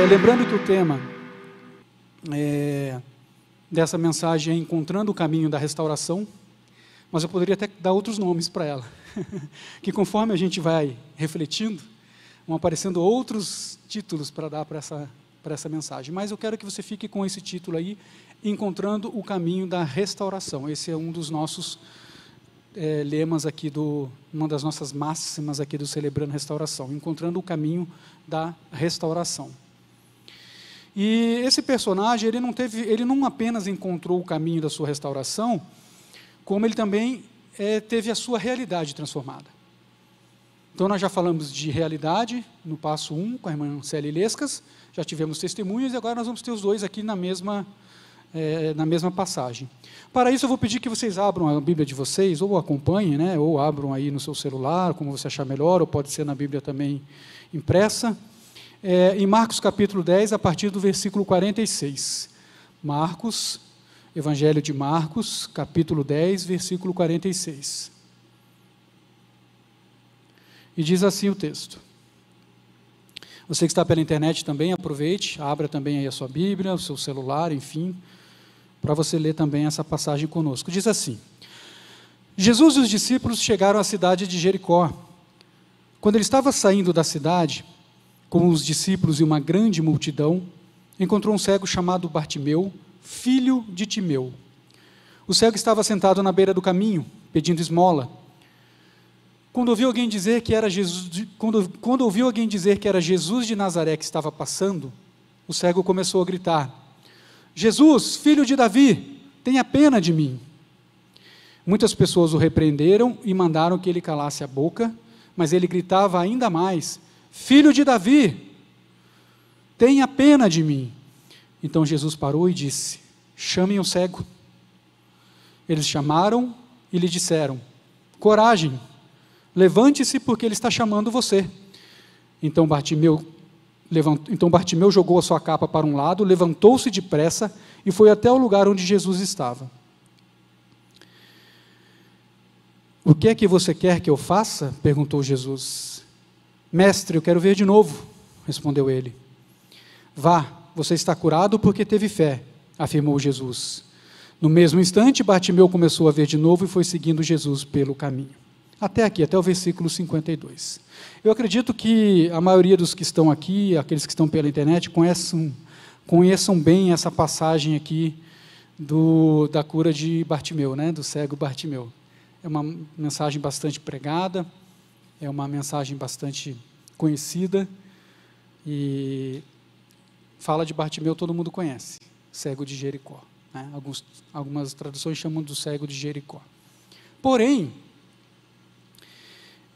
Lembrando que o tema dessa mensagem é Encontrando o Caminho da Restauração, mas eu poderia até dar outros nomes para ela, que conforme a gente vai refletindo, vão aparecendo outros títulos para dar para essa mensagem, mas eu quero que você fique com esse título aí, Encontrando o Caminho da Restauração. Esse é um dos nossos lemas aqui, uma das nossas máximas aqui do Celebrando Restauração, Encontrando o Caminho da Restauração. E esse personagem, ele não apenas encontrou o caminho da sua restauração, como ele também teve a sua realidade transformada. Então, nós já falamos de realidade, no passo 1, com a irmã Célia Ilescas, já tivemos testemunhos, e agora nós vamos ter os dois aqui na mesma passagem. Para isso, eu vou pedir que vocês abram a Bíblia de vocês, ou acompanhem, né, ou abram aí no seu celular, como você achar melhor, ou pode ser na Bíblia também impressa, em Marcos capítulo 10, a partir do versículo 46. Marcos, Evangelho de Marcos, capítulo 10, versículo 46. E diz assim o texto. Você que está pela internet também, aproveite, abra também aí a sua Bíblia, o seu celular, enfim, para você ler também essa passagem conosco. Diz assim: Jesus e os discípulos chegaram à cidade de Jericó. Quando ele estava saindo da cidade, com os discípulos e uma grande multidão, encontrou um cego chamado Bartimeu, filho de Timeu. O cego estava sentado na beira do caminho, pedindo esmola. Quando ouviu alguém dizer que era Jesus de Nazaré que estava passando, o cego começou a gritar: Jesus, filho de Davi, tenha pena de mim. Muitas pessoas o repreenderam e mandaram que ele calasse a boca, mas ele gritava ainda mais: Filho de Davi, tenha pena de mim. Então Jesus parou e disse: chamem o cego. Eles chamaram e lhe disseram: coragem, levante-se, porque ele está chamando você. Então Bartimeu jogou a sua capa para um lado, levantou-se depressa e foi até o lugar onde Jesus estava. O que é que você quer que eu faça? Perguntou Jesus. Mestre, eu quero ver de novo, respondeu ele. Vá, você está curado porque teve fé, afirmou Jesus. No mesmo instante, Bartimeu começou a ver de novo e foi seguindo Jesus pelo caminho. Até aqui, até o versículo 52. Eu acredito que a maioria dos que estão aqui, aqueles que estão pela internet, conheçam bem essa passagem aqui da cura de Bartimeu, né, do cego Bartimeu. É uma mensagem bastante pregada, é uma mensagem bastante conhecida, e fala de Bartimeu, todo mundo conhece, cego de Jericó, né? Algumas traduções chamam do cego de Jericó. Porém,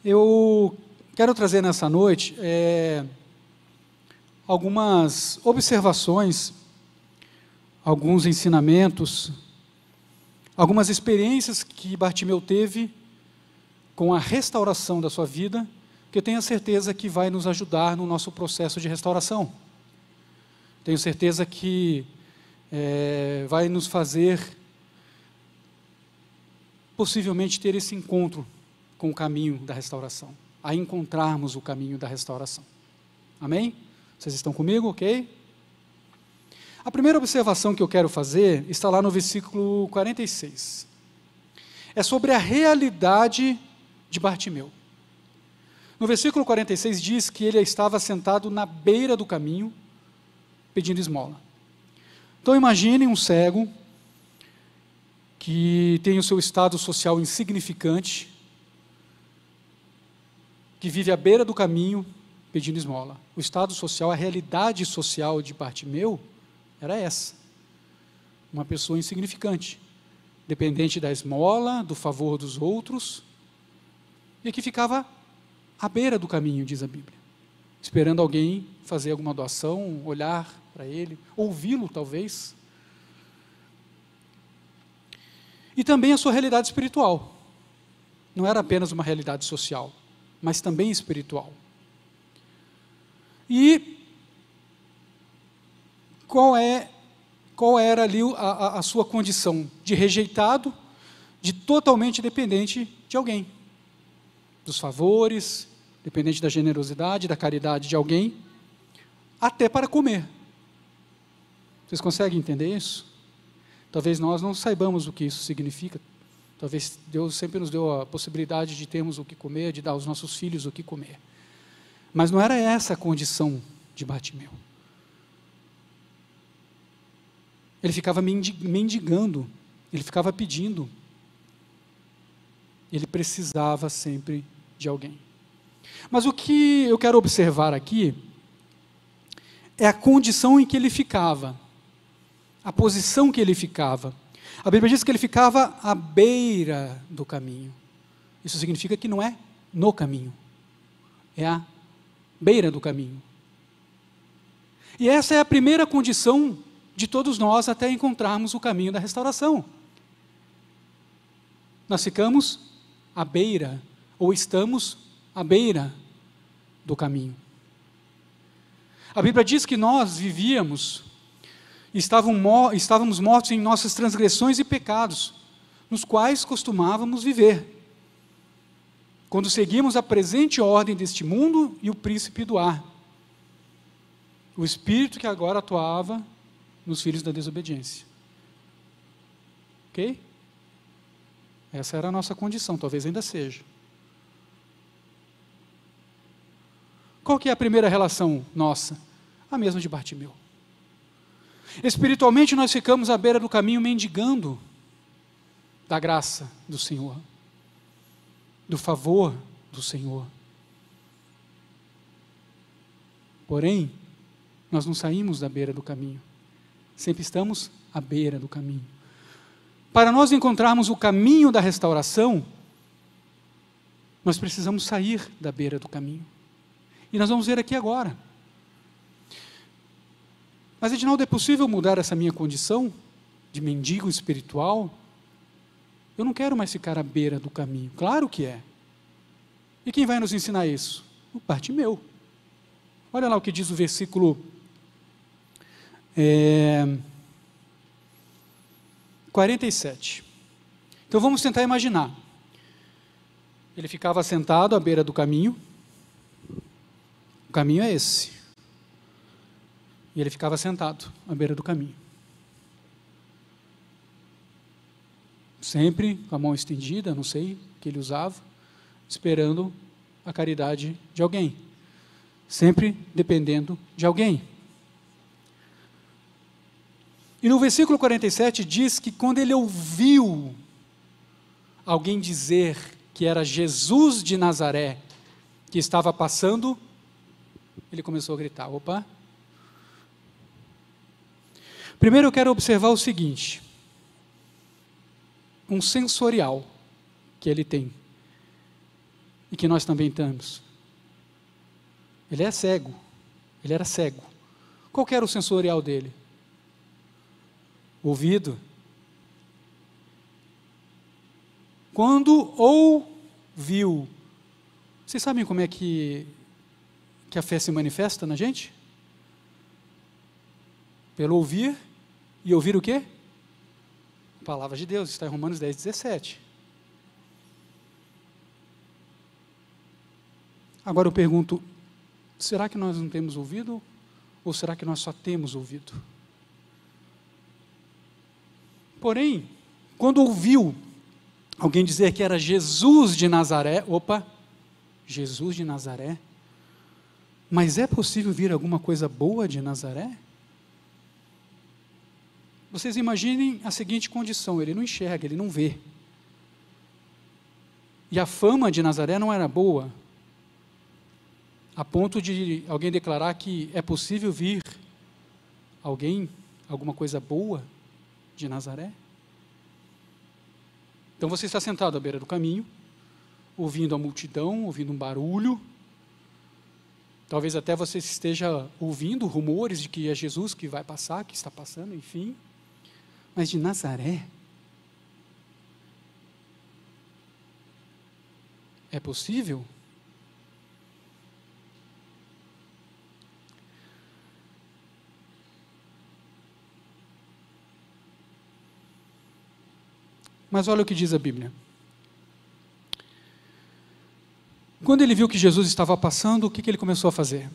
eu quero trazer nessa noite algumas observações, alguns ensinamentos, algumas experiências que Bartimeu teve com a restauração da sua vida, que eu tenho a certeza que vai nos ajudar no nosso processo de restauração. Tenho certeza que vai nos fazer, possivelmente, ter esse encontro com o caminho da restauração, a encontrarmos o caminho da restauração. Amém? Vocês estão comigo, ok? A primeira observação que eu quero fazer está lá no versículo 46. É sobre a realidade de Bartimeu. No versículo 46 diz que ele estava sentado na beira do caminho, pedindo esmola. Então imagine um cego que tem o seu estado social insignificante, que vive à beira do caminho pedindo esmola. O estado social, a realidade social de Bartimeu era essa. Uma pessoa insignificante, dependente da esmola, do favor dos outros, e que ficava à beira do caminho, diz a Bíblia, esperando alguém fazer alguma doação, olhar para ele, ouvi-lo talvez. E também a sua realidade espiritual. Não era apenas uma realidade social, mas também espiritual. E qual era ali a sua condição? De rejeitado, de totalmente dependente de alguém, dos favores, dependente da generosidade, da caridade de alguém, até para comer. Vocês conseguem entender isso? Talvez nós não saibamos o que isso significa. Talvez Deus sempre nos deu a possibilidade de termos o que comer, de dar aos nossos filhos o que comer. Mas não era essa a condição de Bartimeu. Ele ficava mendigando, ele ficava pedindo. Ele precisava sempre de alguém. Mas o que eu quero observar aqui é a condição em que ele ficava, a posição que ele ficava. A Bíblia diz que ele ficava à beira do caminho. Isso significa que não é no caminho, é à beira do caminho. E essa é a primeira condição de todos nós até encontrarmos o caminho da restauração. Nós ficamos à beira, ou estamos à beira do caminho. A Bíblia diz que nós vivíamos, estávamos mortos em nossas transgressões e pecados, nos quais costumávamos viver, quando seguimos a presente ordem deste mundo e o príncipe do ar, o espírito que agora atuava nos filhos da desobediência. Ok? Essa era a nossa condição, talvez ainda seja. Qual que é a primeira relação nossa? A mesma de Bartimeu. Espiritualmente nós ficamos à beira do caminho mendigando da graça do Senhor, do favor do Senhor. Porém, nós não saímos da beira do caminho, sempre estamos à beira do caminho. Para nós encontrarmos o caminho da restauração, nós precisamos sair da beira do caminho. E nós vamos ver aqui agora. Mas, Edinaldo, é possível mudar essa minha condição de mendigo espiritual? Eu não quero mais ficar à beira do caminho. Claro que é. E quem vai nos ensinar isso? O Bartimeu. Olha lá o que diz o versículo 47. Então vamos tentar imaginar. Ele ficava sentado à beira do caminho. O caminho é esse. E ele ficava sentado à beira do caminho. Sempre com a mão estendida, não sei o que ele usava, esperando a caridade de alguém. Sempre dependendo de alguém. E no versículo 47 diz que quando ele ouviu alguém dizer que era Jesus de Nazaré que estava passando, ele começou a gritar, opa. Primeiro eu quero observar o seguinte, um sensorial que ele tem, e que nós também temos. Ele é cego, ele era cego. Qual que era o sensorial dele? Ouvido. Quando ouviu, vocês sabem como é que a fé se manifesta na gente? Pelo ouvir, e ouvir o quê? A palavra de Deus, está em Romanos 10, 17. Agora eu pergunto, será que nós não temos ouvido, ou será que nós só temos ouvido? Porém, quando ouviu alguém dizer que era Jesus de Nazaré, opa, Jesus de Nazaré, mas é possível vir alguma coisa boa de Nazaré? Vocês imaginem a seguinte condição, ele não enxerga, ele não vê. E a fama de Nazaré não era boa, a ponto de alguém declarar que é possível vir alguma coisa boa de Nazaré? Então você está sentado à beira do caminho, ouvindo a multidão, ouvindo um barulho, talvez até você esteja ouvindo rumores de que é Jesus que vai passar, que está passando, enfim, mas de Nazaré, é possível? Mas olha o que diz a Bíblia. Quando ele viu que Jesus estava passando, o que ele começou a fazer?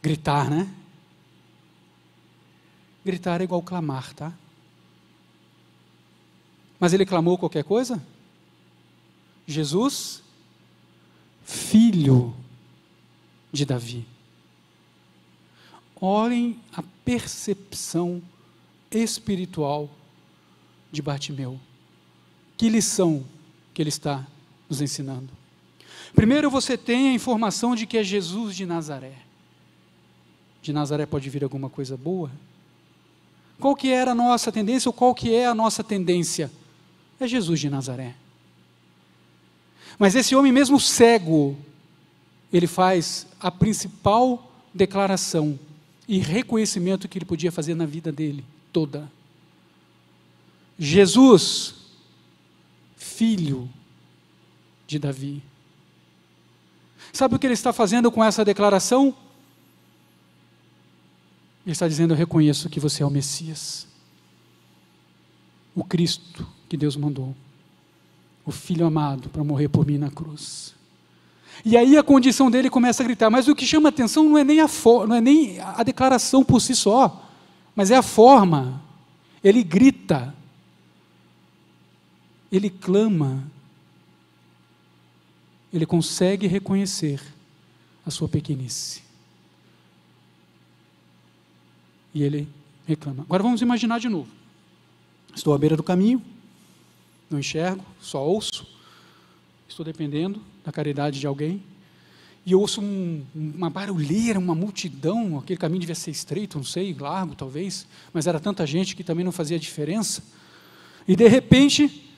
Gritar, né? Gritar é igual clamar, tá? Mas ele clamou qualquer coisa? Jesus, filho de Davi. Olhem a percepção espiritual de Bartimeu. Que lição que ele está nos ensinando. Primeiro, você tem a informação de que é Jesus de Nazaré. De Nazaré pode vir alguma coisa boa? Qual que era a nossa tendência, ou qual que é a nossa tendência? É Jesus de Nazaré. Mas esse homem mesmo cego, ele faz a principal declaração e reconhecimento que ele podia fazer na vida dele toda. Jesus, filho de Davi. Sabe o que ele está fazendo com essa declaração? Ele está dizendo: eu reconheço que você é o Messias, o Cristo que Deus mandou, o Filho amado para morrer por mim na cruz. E aí a condição dele começa a gritar, mas o que chama atenção não é nem a declaração por si só, mas é a forma. Ele grita, ele clama, ele consegue reconhecer a sua pequenice. E ele reclama. Agora vamos imaginar de novo. Estou à beira do caminho, não enxergo, só ouço, estou dependendo da caridade de alguém, e eu ouço uma barulheira, uma multidão. Aquele caminho devia ser estreito, não sei, largo talvez, mas era tanta gente que também não fazia diferença, e de repente,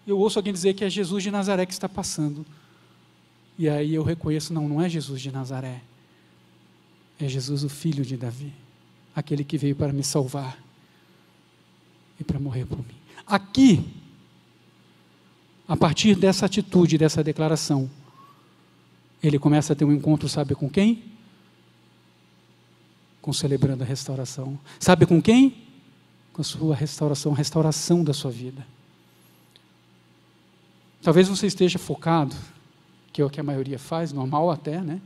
eu ouço alguém dizer que é Jesus de Nazaré que está passando, e aí eu reconheço, não é Jesus de Nazaré, é Jesus, o filho de Davi, aquele que veio para me salvar e para morrer por mim. Aqui, a partir dessa atitude, dessa declaração, ele começa a ter um encontro, sabe com quem? Com celebrando a restauração. Sabe com quem? Com a sua restauração, a restauração da sua vida. Talvez você esteja focado, que é o que a maioria faz, normal até, né?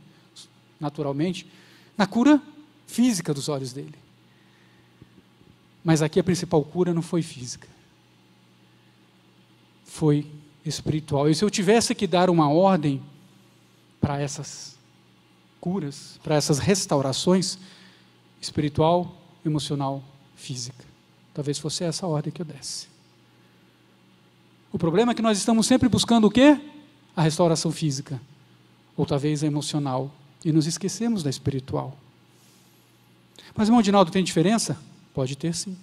Naturalmente, na cura física dos olhos dele. Mas aqui a principal cura não foi física, foi espiritual. E se eu tivesse que dar uma ordem para essas curas, para essas restaurações, espiritual, emocional, física, talvez fosse essa a ordem que eu desse. O problema é que nós estamos sempre buscando o quê? A restauração física, ou talvez a emocional, e nos esquecemos da espiritual. Mas, irmão Dinaldo, tem diferença? Pode ter, sim.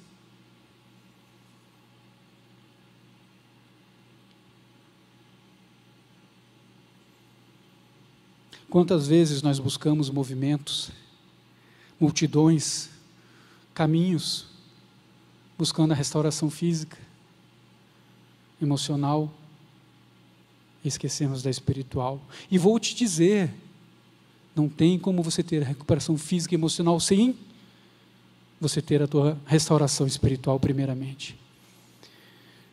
Quantas vezes nós buscamos movimentos, multidões, caminhos, buscando a restauração física, emocional, e esquecemos da espiritual. E vou te dizer, não tem como você ter a recuperação física e emocional sem você ter a tua restauração espiritual primeiramente.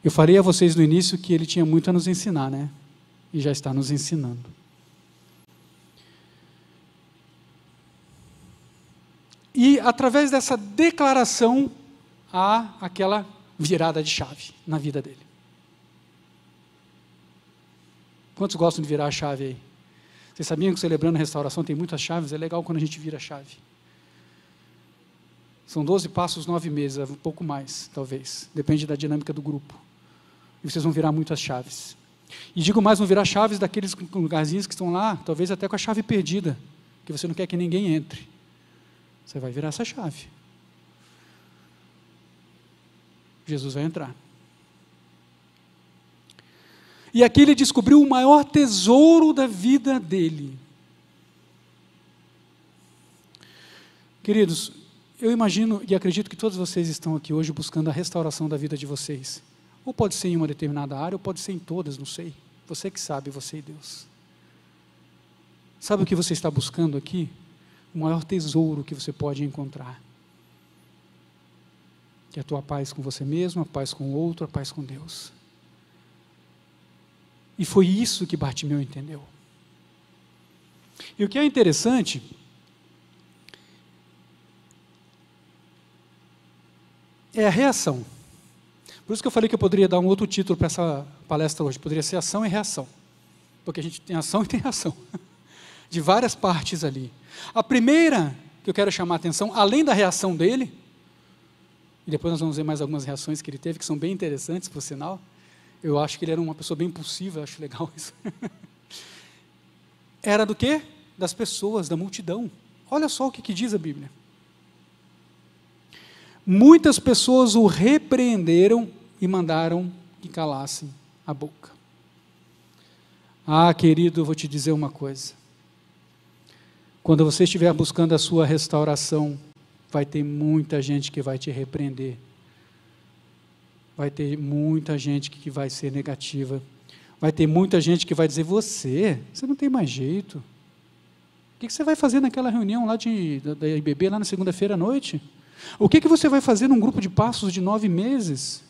Eu falei a vocês no início que ele tinha muito a nos ensinar, né? E já está nos ensinando. E através dessa declaração, há aquela virada de chave na vida dele. Quantos gostam de virar a chave aí? Vocês sabiam que celebrando a restauração tem muitas chaves? É legal quando a gente vira a chave. São 12 passos, 9 meses, um pouco mais, talvez. Depende da dinâmica do grupo. E vocês vão virar muitas chaves. E digo mais, vão virar chaves daqueles lugarzinhos que estão lá, talvez até com a chave perdida, que você não quer que ninguém entre. Você vai virar essa chave. Jesus vai entrar. E aqui ele descobriu o maior tesouro da vida dele. Queridos, eu imagino e acredito que todos vocês estão aqui hoje buscando a restauração da vida de vocês. Ou pode ser em uma determinada área, ou pode ser em todas, não sei. Você que sabe, você e Deus. Sabe o que você está buscando aqui? O maior tesouro que você pode encontrar. que é a tua paz com você mesmo, a paz com o outro, a paz com Deus. E foi isso que Bartimeu entendeu. E o que é interessante é a reação. Por isso que eu falei que eu poderia dar um outro título para essa palestra hoje. Poderia ser ação e reação. Porque a gente tem ação e tem reação. De várias partes ali. A primeira que eu quero chamar a atenção, além da reação dele, e depois nós vamos ver mais algumas reações que ele teve, que são bem interessantes, por sinal. Eu acho que ele era uma pessoa bem impulsiva, eu acho legal isso. Era do quê? Das pessoas, da multidão. Olha só o que diz a Bíblia. Muitas pessoas o repreenderam e mandaram que calassem a boca. Ah, querido, eu vou te dizer uma coisa. Quando você estiver buscando a sua restauração, vai ter muita gente que vai te repreender. Vai ter muita gente que vai ser negativa. Vai ter muita gente que vai dizer, você não tem mais jeito. O que você vai fazer naquela reunião lá da IBB, lá na segunda-feira à noite? O que você vai fazer num grupo de passos de 9 meses?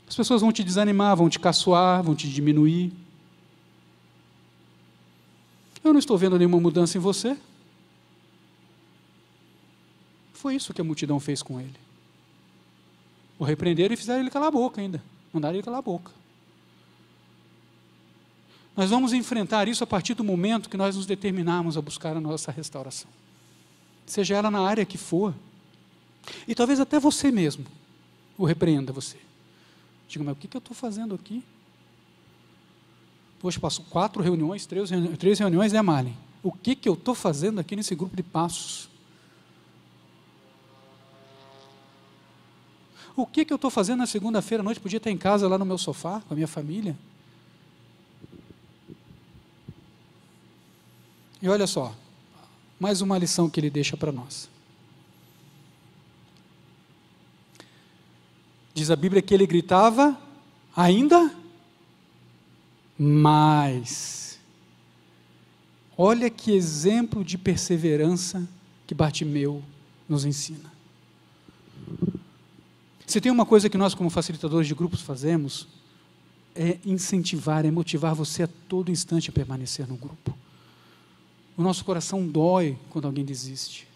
As pessoas vão te desanimar, vão te caçoar, vão te diminuir. Eu não estou vendo nenhuma mudança em você. Foi isso que a multidão fez com ele. O repreenderam e fizeram ele calar a boca ainda. Mandaram ele calar a boca. Nós vamos enfrentar isso a partir do momento que nós nos determinarmos a buscar a nossa restauração. Seja ela na área que for. E talvez até você mesmo o repreenda você. Diga, mas o que eu estou fazendo aqui? Poxa, passo 4 reuniões, 3 reuniões, né, Marlene? O que eu estou fazendo aqui nesse grupo de passos? O que eu estou fazendo na segunda-feira à noite? Podia estar em casa, lá no meu sofá, com a minha família. E olha só, mais uma lição que ele deixa para nós. Diz a Bíblia que ele gritava, ainda mais. Olha que exemplo de perseverança que Bartimeu nos ensina. Se tem uma coisa que nós, como facilitadores de grupos, fazemos, é incentivar, é motivar você a todo instante a permanecer no grupo. O nosso coração dói quando alguém desiste.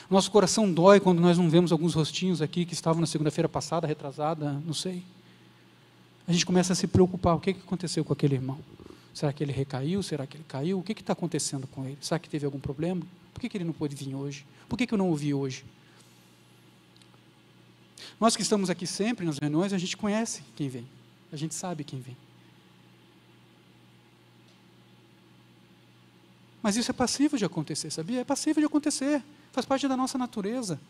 O nosso coração dói quando nós não vemos alguns rostinhos aqui que estavam na segunda-feira passada, retrasada, não sei. A gente começa a se preocupar, o que aconteceu com aquele irmão? Será que ele recaiu? Será que ele caiu? O que está acontecendo com ele? Será que teve algum problema? Por que ele não pôde vir hoje? Por que eu não o vi hoje? Nós que estamos aqui sempre nas reuniões, a gente conhece quem vem. A gente sabe quem vem. Mas isso é passível de acontecer, sabia? É passível de acontecer. Faz parte da nossa natureza.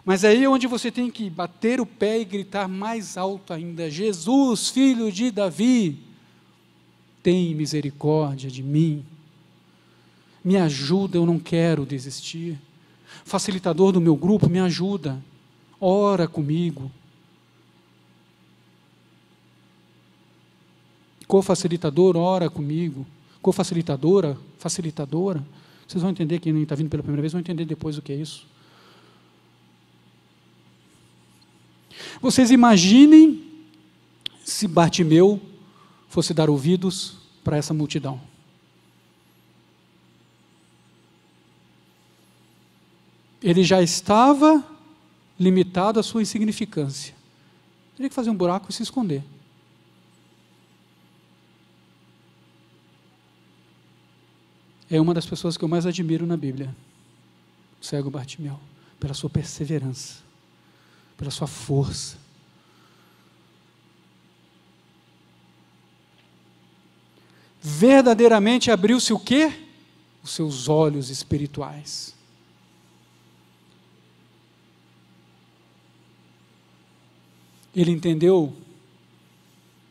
Mas aí é onde você tem que bater o pé e gritar mais alto ainda: Jesus, filho de Davi, tem misericórdia de mim. Me ajuda, eu não quero desistir. Facilitador do meu grupo, me ajuda. Ora comigo. Co-facilitador, ora comigo. Co-facilitadora, facilitadora. Vocês vão entender, quem não está vindo pela primeira vez, vão entender depois o que é isso. Vocês imaginem se Bartimeu fosse dar ouvidos para essa multidão. Ele já estava limitado à sua insignificância. Teria que fazer um buraco e se esconder. É uma das pessoas que eu mais admiro na Bíblia, o cego Bartimeu, pela sua perseverança, pela sua força. Verdadeiramente abriu-se o quê? Os seus olhos espirituais. Ele entendeu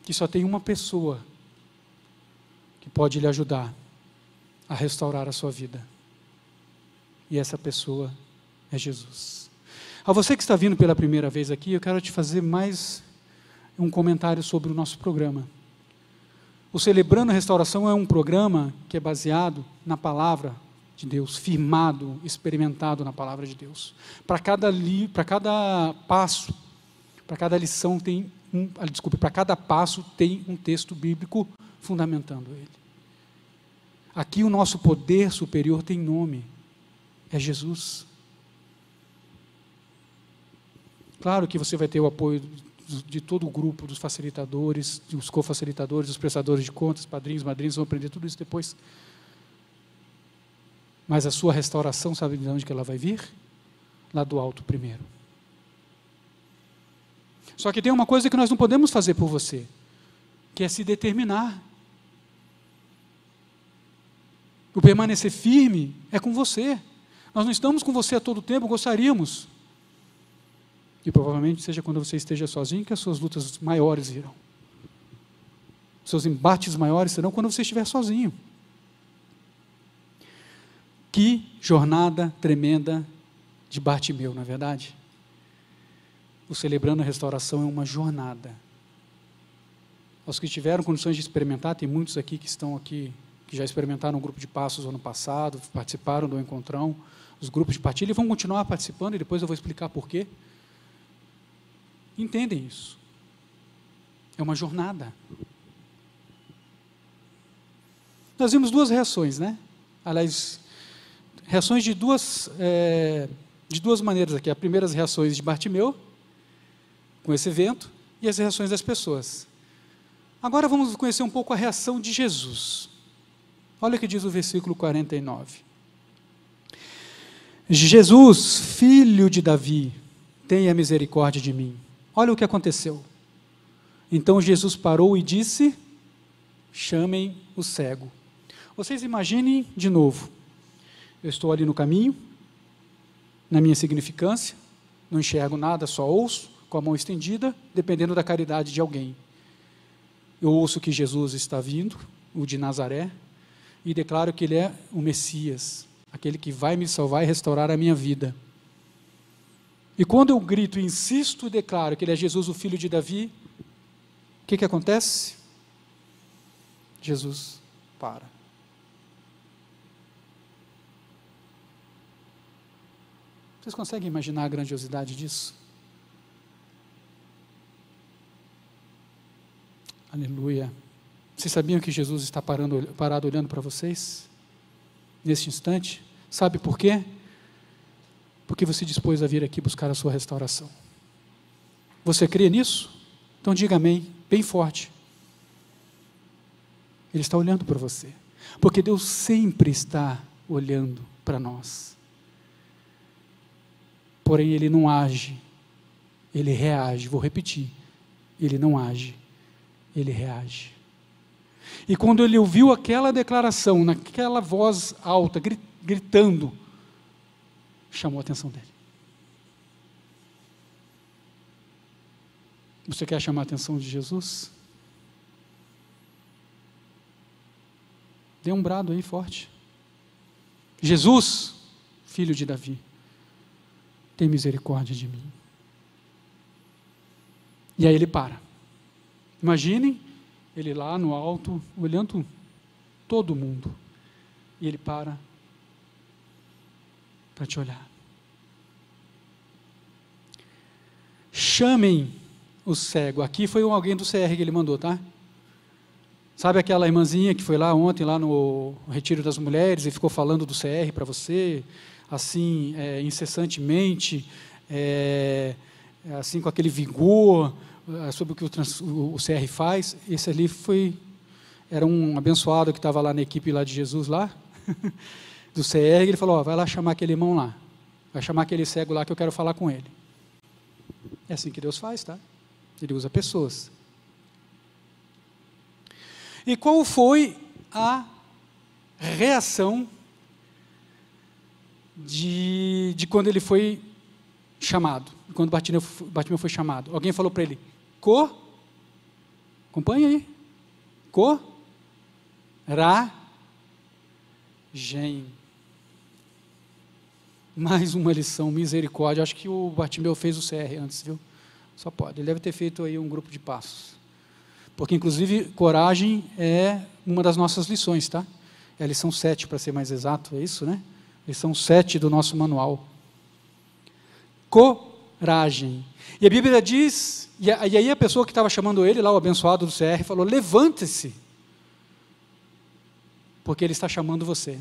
que só tem uma pessoa que pode lhe ajudar a restaurar a sua vida. E essa pessoa é Jesus. A você que está vindo pela primeira vez aqui, eu quero te fazer mais um comentário sobre o nosso programa. O Celebrando a Restauração é um programa que é baseado na palavra, de Deus, firmado, experimentado na palavra de Deus. Para cada passo, para cada lição para cada passo tem um texto bíblico fundamentando ele. Aqui o nosso poder superior tem nome, é Jesus. Claro que você vai ter o apoio de todo o grupo, dos facilitadores, dos cofacilitadores, dos prestadores de contas, padrinhos, madrinhas, vão aprender tudo isso depois. Mas a sua restauração, sabe de onde que ela vai vir? Lá do alto primeiro. Só que tem uma coisa que nós não podemos fazer por você, que é se determinar. O permanecer firme é com você. Nós não estamos com você a todo tempo, gostaríamos. E provavelmente seja quando você esteja sozinho que as suas lutas maiores irão. Seus embates maiores serão quando você estiver sozinho. Que jornada tremenda de Bartimeu, não é verdade? O Celebrando a Restauração é uma jornada. Os que tiveram condições de experimentar, tem muitos aqui que estão aqui, que já experimentaram um grupo de passos ano passado, participaram do encontrão, os grupos de partilha, e vão continuar participando, e depois eu vou explicar por quê. Entendem isso. É uma jornada. Nós vimos duas reações, né? Aliás, reações de duas maneiras aqui. As primeiras reações de Bartimeu, com esse evento, e as reações das pessoas. Agora vamos conhecer um pouco a reação de Jesus. Olha o que diz o versículo 49. Jesus, filho de Davi, tenha misericórdia de mim. Olha o que aconteceu. Então Jesus parou e disse, chamem o cego. Vocês imaginem de novo, eu estou ali no caminho, na minha significância, não enxergo nada, só ouço, com a mão estendida, dependendo da caridade de alguém. Eu ouço que Jesus está vindo, o de Nazaré, e declaro que Ele é o Messias, aquele que vai me salvar e restaurar a minha vida. E quando eu grito, insisto e declaro que Ele é Jesus, o filho de Davi, o que acontece? Jesus para. Vocês conseguem imaginar a grandiosidade disso? Aleluia. Vocês sabiam que Jesus está parado olhando para vocês? Neste instante? Sabe por quê? Porque você dispôs a vir aqui buscar a sua restauração. Você crê nisso? Então diga amém, bem forte. Ele está olhando para você. Porque Deus sempre está olhando para nós. Porém, Ele não age, Ele reage. Vou repetir, Ele não age, Ele reage. E quando Ele ouviu aquela declaração, naquela voz alta, gritando, chamou a atenção dele. Você quer chamar a atenção de Jesus? Dê um brado aí forte. Jesus, filho de Davi, tem misericórdia de mim. E aí ele para. Imaginem ele lá no alto, olhando todo mundo. E ele para te olhar. Chamem o cego. Aqui foi alguém do CR que ele mandou, tá? Sabe aquela irmãzinha que foi lá ontem, lá no Retiro das Mulheres, e ficou falando do CR para você, assim, incessantemente, assim, com aquele vigor, sobre o que o CR faz? Esse ali era um abençoado que estava lá na equipe lá de Jesus, lá, do CR, e ele falou, vai lá chamar aquele irmão lá, vai chamar aquele cego lá que eu quero falar com ele. É assim que Deus faz, tá? Ele usa pessoas. E qual foi a reação de quando ele foi chamado, quando Bartimeu foi chamado? Alguém falou para ele, acompanha aí, coragem. Mais uma lição, misericórdia. Acho que o Bartimeu fez o CR antes, viu? Só pode. Ele deve ter feito aí um grupo de passos. Porque, inclusive, coragem é uma das nossas lições, tá? É a lição 7, para ser mais exato, é isso, né? Lição 7 do nosso manual. Coragem. E a Bíblia diz, e aí a pessoa que estava chamando ele lá, o abençoado do CR, falou: levante-se, porque ele está chamando você.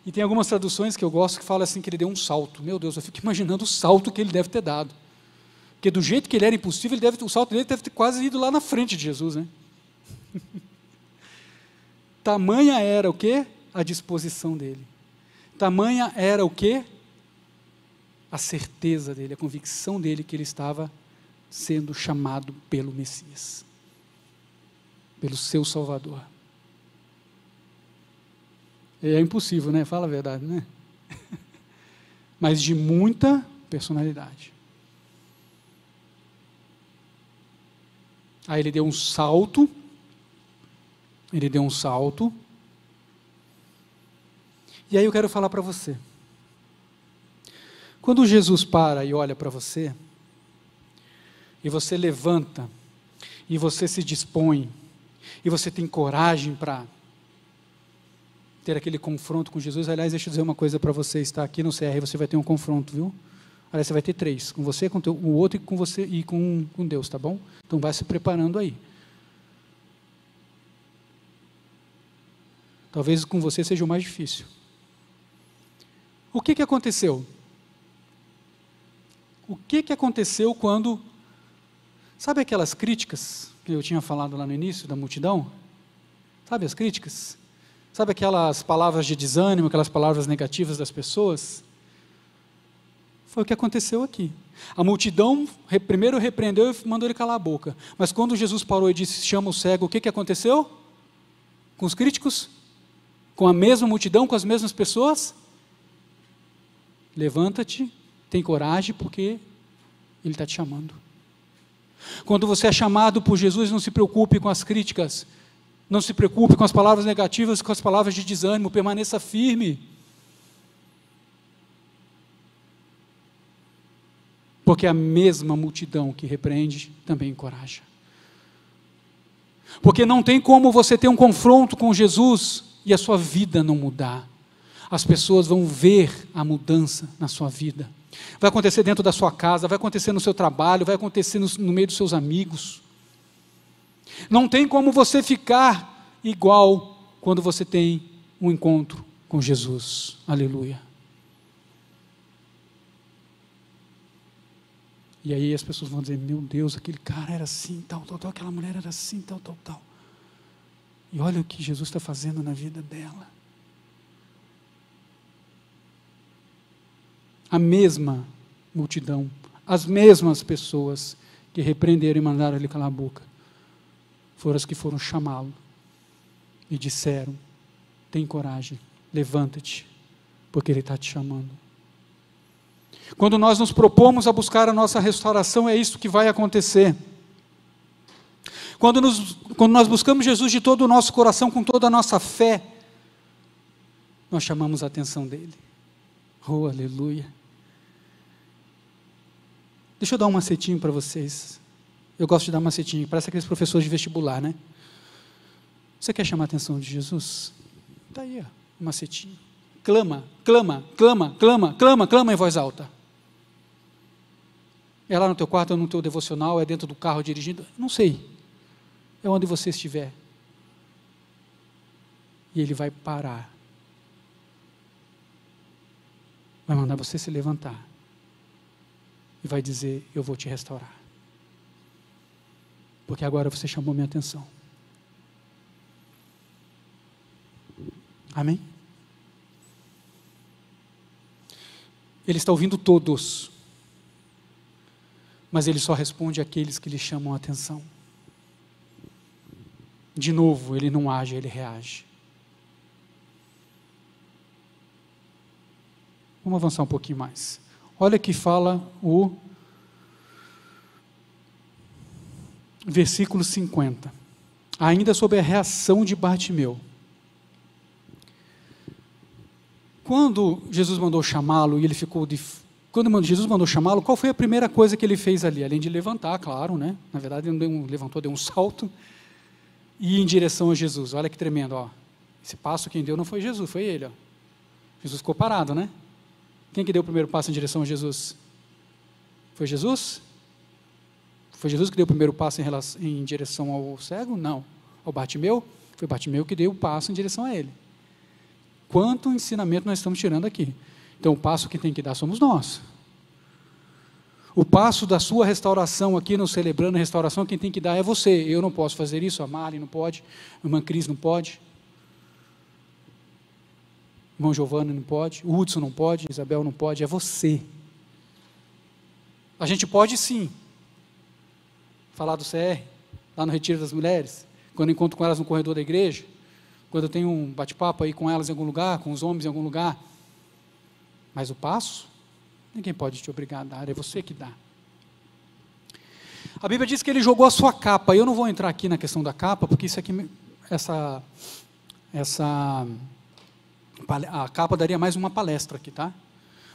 E tem algumas traduções que eu gosto que falam assim, que ele deu um salto. Meu Deus, eu fico imaginando o salto que ele deve ter dado. Porque do jeito que ele era impossível, o salto dele deve ter quase ido lá na frente de Jesus, né? Tamanha era o quê? A disposição dele. Tamanha era o quê? A certeza dele, a convicção dele que ele estava sendo chamado pelo Messias, pelo seu Salvador. É impossível, né? Fala a verdade, né? Mas de muita personalidade. Aí ele deu um salto. E aí eu quero falar para você. Quando Jesus para e olha para você, e você levanta, e você se dispõe, e você tem coragem para ter aquele confronto com Jesus. Aliás, deixa eu dizer uma coisa para você, está aqui no CR, você vai ter um confronto, viu? Aliás, você vai ter 3, com você, com o outro e com você e com Deus, tá bom? Então vai se preparando aí. Talvez com você seja o mais difícil. O que aconteceu? O que aconteceu quando... Sabe aquelas críticas que eu tinha falado lá no início da multidão? Sabe as críticas? Sabe aquelas palavras de desânimo, aquelas palavras negativas das pessoas? Foi o que aconteceu aqui. A multidão primeiro repreendeu e mandou ele calar a boca. Mas quando Jesus parou e disse, chama o cego, o que aconteceu? Com os críticos? Com a mesma multidão, com as mesmas pessoas? Levanta-te, tem coragem, porque Ele está te chamando. Quando você é chamado por Jesus, não se preocupe com as críticas, não se preocupe com as palavras negativas, com as palavras de desânimo, permaneça firme. Porque a mesma multidão que repreende, também encoraja. Porque não tem como você ter um confronto com Jesus e a sua vida não mudar. As pessoas vão ver a mudança na sua vida. Vai acontecer dentro da sua casa, vai acontecer no seu trabalho, vai acontecer no meio dos seus amigos. Não tem como você ficar igual quando você tem um encontro com Jesus. Aleluia. E aí as pessoas vão dizer, meu Deus, aquele cara era assim, tal, aquela mulher era assim, tal. E olha o que Jesus está fazendo na vida dela. A mesma multidão, as mesmas pessoas que repreenderam e mandaram ele calar a boca, foram as que foram chamá-lo e disseram, tem coragem, levanta-te, porque ele está te chamando. Quando nós nos propomos a buscar a nossa restauração, é isso que vai acontecer. Quando nós buscamos Jesus de todo o nosso coração, com toda a nossa fé, nós chamamos a atenção dele. Oh, aleluia. Deixa eu dar um macetinho para vocês. Eu gosto de dar um macetinho, parece aqueles professores de vestibular, né? Você quer chamar a atenção de Jesus? Está aí, ó, um macetinho. Clama em voz alta. É lá no teu quarto, é no teu devocional, é dentro do carro dirigindo, não sei. É onde você estiver. E ele vai parar. Vai mandar você se levantar. E vai dizer, eu vou te restaurar. Porque agora você chamou minha atenção. Amém? Ele está ouvindo todos, mas ele só responde àqueles que lhe chamam a atenção. De novo, ele não age, ele reage. Vamos avançar um pouquinho mais. Olha que fala o versículo 50. Ainda sobre a reação de Bartimeu. Quando Jesus mandou chamá-lo e ele ficou quando Jesus mandou chamá-lo, qual foi a primeira coisa que ele fez ali? Além de levantar, claro, né? Na verdade ele não levantou, deu um salto. e ir em direção a Jesus. Olha que tremendo, ó. Esse passo quem deu não foi Jesus, foi ele, ó. Jesus ficou parado, né? Quem que deu o primeiro passo em direção a Jesus? Foi Jesus? Foi Jesus que deu o primeiro passo em direção ao cego? Não. Ao Bartimeu? Foi Bartimeu que deu o passo em direção a ele. Quanto ensinamento nós estamos tirando aqui? Então, o passo que tem que dar somos nós. O passo da sua restauração aqui, no Celebrando a Restauração, quem tem que dar é você. Eu não posso fazer isso, a Mari não pode, a irmã Cris não pode, o irmão Giovanni não pode, o Hudson não pode, a Isabel não pode, é você. A gente pode sim falar do CR, lá no Retiro das Mulheres, quando eu encontro com elas no corredor da igreja, quando eu tenho um bate-papo aí com elas em algum lugar, com os homens em algum lugar, mas o passo, ninguém pode te obrigar a dar, é você que dá. A Bíblia diz que ele jogou a sua capa. Eu não vou entrar aqui na questão da capa, porque isso aqui, a capa daria mais uma palestra aqui, tá?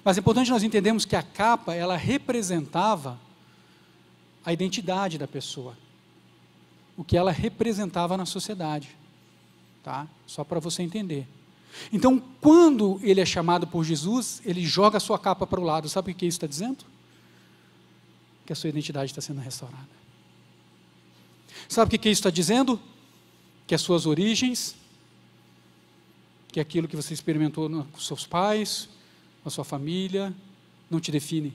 Mas é importante nós entendermos que a capa, ela representava a identidade da pessoa, o que ela representava na sociedade, tá? Só para você entender. Então, quando ele é chamado por Jesus, ele joga a sua capa para o lado. Sabe o que isso está dizendo? Que a sua identidade está sendo restaurada. Sabe o que isso está dizendo? Que as suas origens, que aquilo que você experimentou com seus pais, com a sua família, não te define.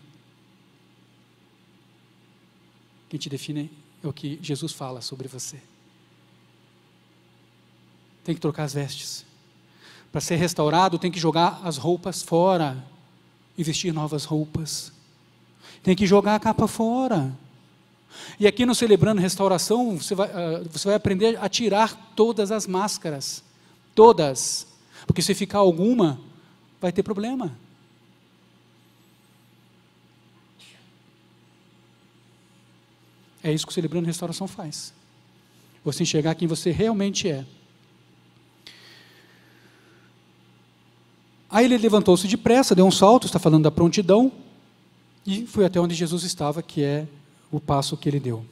Quem te define é o que Jesus fala sobre você. Tem que trocar as vestes. Para ser restaurado, tem que jogar as roupas fora e vestir novas roupas. Tem que jogar a capa fora. E aqui no Celebrando Restauração, você vai aprender a tirar todas as máscaras. Todas. Porque se ficar alguma, vai ter problema. É isso que o Celebrando Restauração faz. Você enxergar quem você realmente é. Aí ele levantou-se depressa, deu um salto, está falando da prontidão, e foi até onde Jesus estava, que é o passo que ele deu.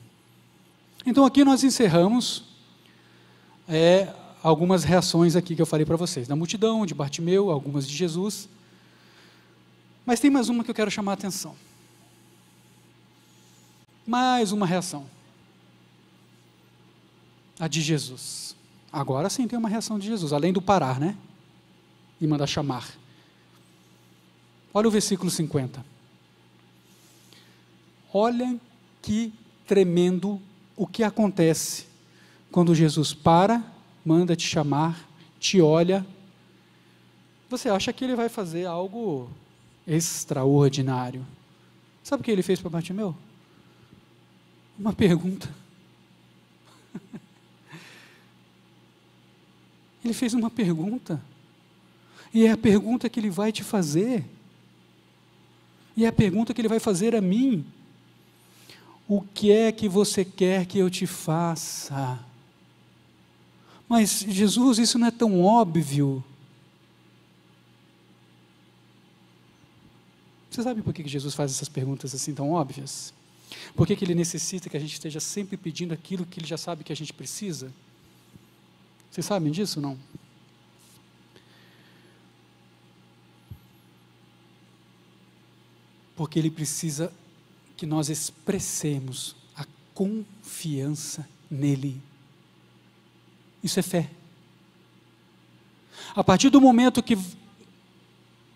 Então aqui nós encerramos algumas reações aqui que eu falei para vocês, da multidão, de Bartimeu, algumas de Jesus, mas tem mais uma que eu quero chamar a atenção. Mais uma reação. A de Jesus. Agora sim tem uma reação de Jesus, além do parar, né? E mandar chamar. Olha o versículo 50. Olha que tremendo o que acontece quando Jesus para, manda te chamar, te olha. Você acha que ele vai fazer algo extraordinário. Sabe o que ele fez para Bartimeu? Uma pergunta. Ele fez uma pergunta. E é a pergunta que ele vai te fazer. E é a pergunta que ele vai fazer a mim. O que é que você quer que eu te faça? Mas, Jesus, isso não é tão óbvio. Você sabe por que Jesus faz essas perguntas assim tão óbvias? Por que ele necessita que a gente esteja sempre pedindo aquilo que ele já sabe que a gente precisa? Vocês sabem disso ou não? Porque ele precisa que nós expressemos a confiança nele. Isso é fé. A partir do momento que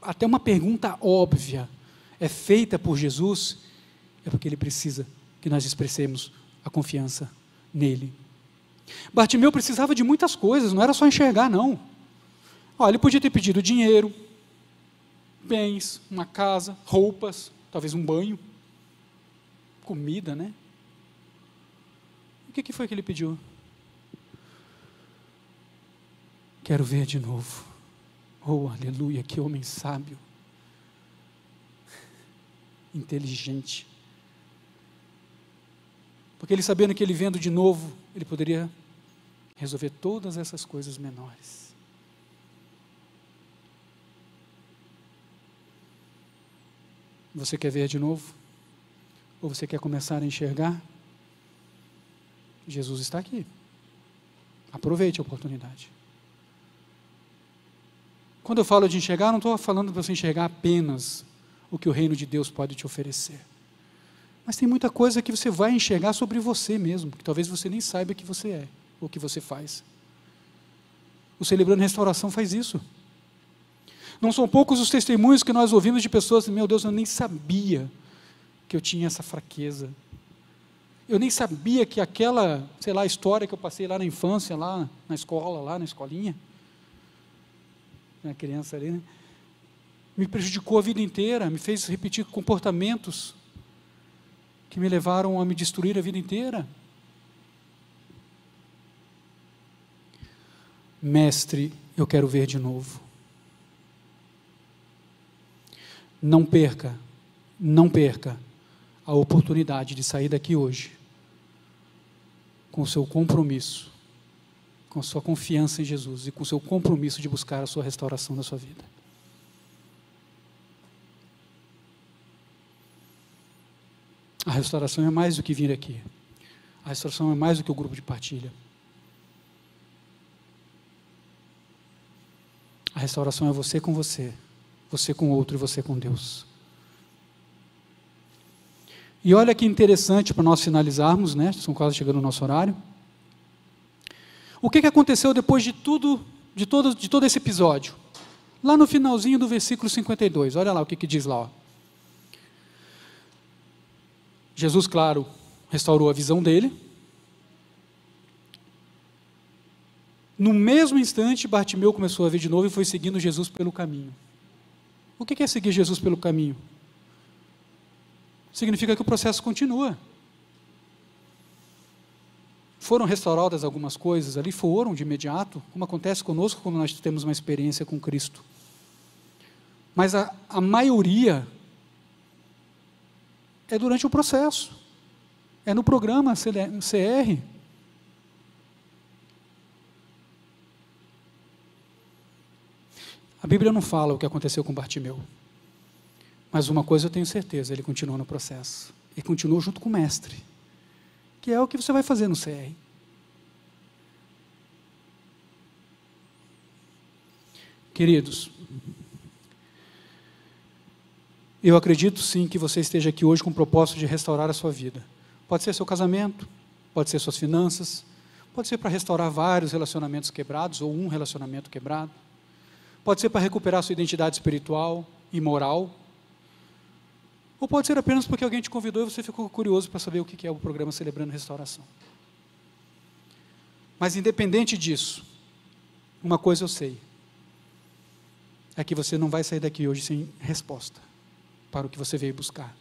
até uma pergunta óbvia é feita por Jesus, é porque ele precisa que nós expressemos a confiança nele. Bartimeu precisava de muitas coisas, não era só enxergar, não. Olha, ele podia ter pedido dinheiro, bens, uma casa, roupas, talvez um banho, comida, né? O que foi que ele pediu? Quero ver de novo. Oh, aleluia, que homem sábio, inteligente. Porque ele, sabendo que ele vendo de novo, ele poderia resolver todas essas coisas menores. Você quer ver de novo? Ou você quer começar a enxergar? Jesus está aqui. Aproveite a oportunidade. Quando eu falo de enxergar, não estou falando para você enxergar apenas o que o reino de Deus pode te oferecer. Mas tem muita coisa que você vai enxergar sobre você mesmo, que talvez você nem saiba que você é, ou que você faz. O Celebrando Restauração faz isso. Não são poucos os testemunhos que nós ouvimos de pessoas, meu Deus, eu nem sabia que eu tinha essa fraqueza. Eu nem sabia que aquela, sei lá, história que eu passei lá na infância, lá na escola, lá na escolinha, na criança ali, né? Me prejudicou a vida inteira, me fez repetir comportamentos que me levaram a me destruir a vida inteira. Mestre, eu quero ver de novo. Não perca a oportunidade de sair daqui hoje com o seu compromisso, com a sua confiança em Jesus e com o seu compromisso de buscar a sua restauração da sua vida. A restauração é mais do que vir aqui. A restauração é mais do que o grupo de partilha. A restauração é você com o outro e você com Deus. E olha que interessante para nós finalizarmos, né? Estamos quase chegando no nosso horário. O que aconteceu depois de todo esse episódio? Lá no finalzinho do versículo 52, olha lá o que diz lá. Ó. Jesus, claro, restaurou a visão dele. No mesmo instante, Bartimeu começou a ver de novo e foi seguindo Jesus pelo caminho. O que é seguir Jesus pelo caminho? Significa que o processo continua. Foram restauradas algumas coisas ali, foram de imediato, como acontece conosco quando nós temos uma experiência com Cristo. Mas a maioria é durante o processo, é no programa CR. A Bíblia não fala o que aconteceu com Bartimeu, mas uma coisa eu tenho certeza, ele continuou no processo, e continuou junto com o mestre, que é o que você vai fazer no CR. Queridos, eu acredito sim que você esteja aqui hoje com o propósito de restaurar a sua vida. Pode ser seu casamento, pode ser suas finanças, pode ser para restaurar vários relacionamentos quebrados ou um relacionamento quebrado, pode ser para recuperar sua identidade espiritual e moral, ou pode ser apenas porque alguém te convidou e você ficou curioso para saber o que é o programa Celebrando Restauração. Mas independente disso, uma coisa eu sei, é que você não vai sair daqui hoje sem resposta para o que você veio buscar,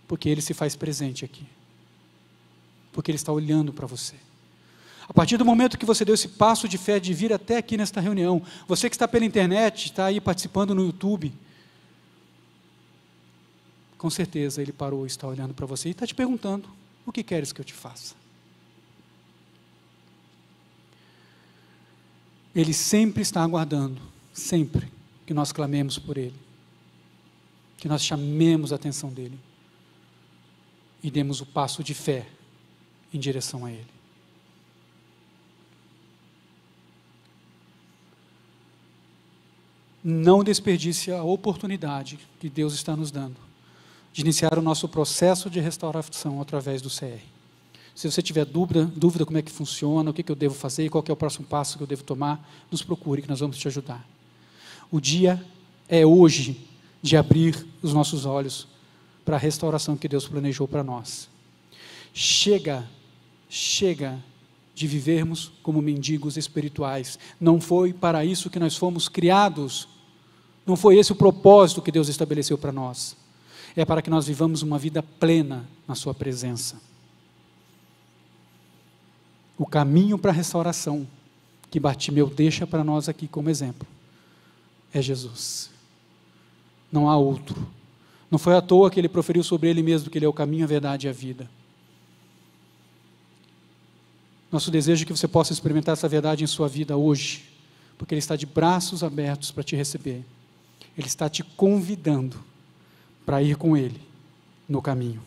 porque Ele se faz presente aqui, porque Ele está olhando para você. A partir do momento que você deu esse passo de fé de vir até aqui nesta reunião, você que está pela internet, está aí participando no YouTube, com certeza Ele parou e está olhando para você e está te perguntando, o que queres que eu te faça? Ele sempre está aguardando, sempre, que nós clamemos por Ele, que nós chamemos a atenção dEle e demos o passo de fé em direção a Ele. Não desperdice a oportunidade que Deus está nos dando de iniciar o nosso processo de restauração através do CR. Se você tiver dúvida como é que funciona, o que eu devo fazer, qual que é o próximo passo que eu devo tomar, nos procure que nós vamos te ajudar. O dia é hoje de abrir os nossos olhos para a restauração que Deus planejou para nós. Chega de vivermos como mendigos espirituais. Não foi para isso que nós fomos criados. Não foi esse o propósito que Deus estabeleceu para nós. É para que nós vivamos uma vida plena na sua presença. O caminho para a restauração que Bartimeu deixa para nós aqui como exemplo é Jesus. Não há outro. Não foi à toa que ele proferiu sobre ele mesmo que ele é o caminho, a verdade e a vida. Nosso desejo é que você possa experimentar essa verdade em sua vida hoje, porque Ele está de braços abertos para te receber. Ele está te convidando para ir com Ele no caminho.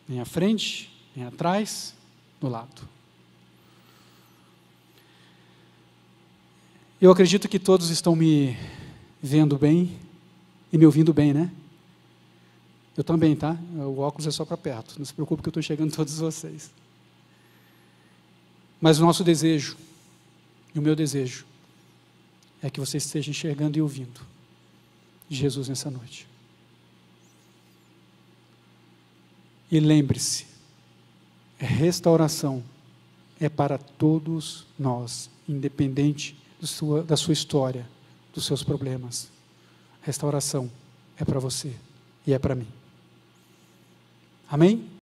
Nem à frente, nem atrás, no lado. Eu acredito que todos estão me vendo bem e me ouvindo bem, né? Eu também, tá? O óculos é só para perto, não se preocupe que eu estou chegando a todos vocês. Mas o nosso desejo, e o meu desejo, é que você esteja enxergando e ouvindo Jesus nessa noite. E lembre-se, restauração é para todos nós, independente da sua história, dos seus problemas. Restauração é para você e é para mim. Amém?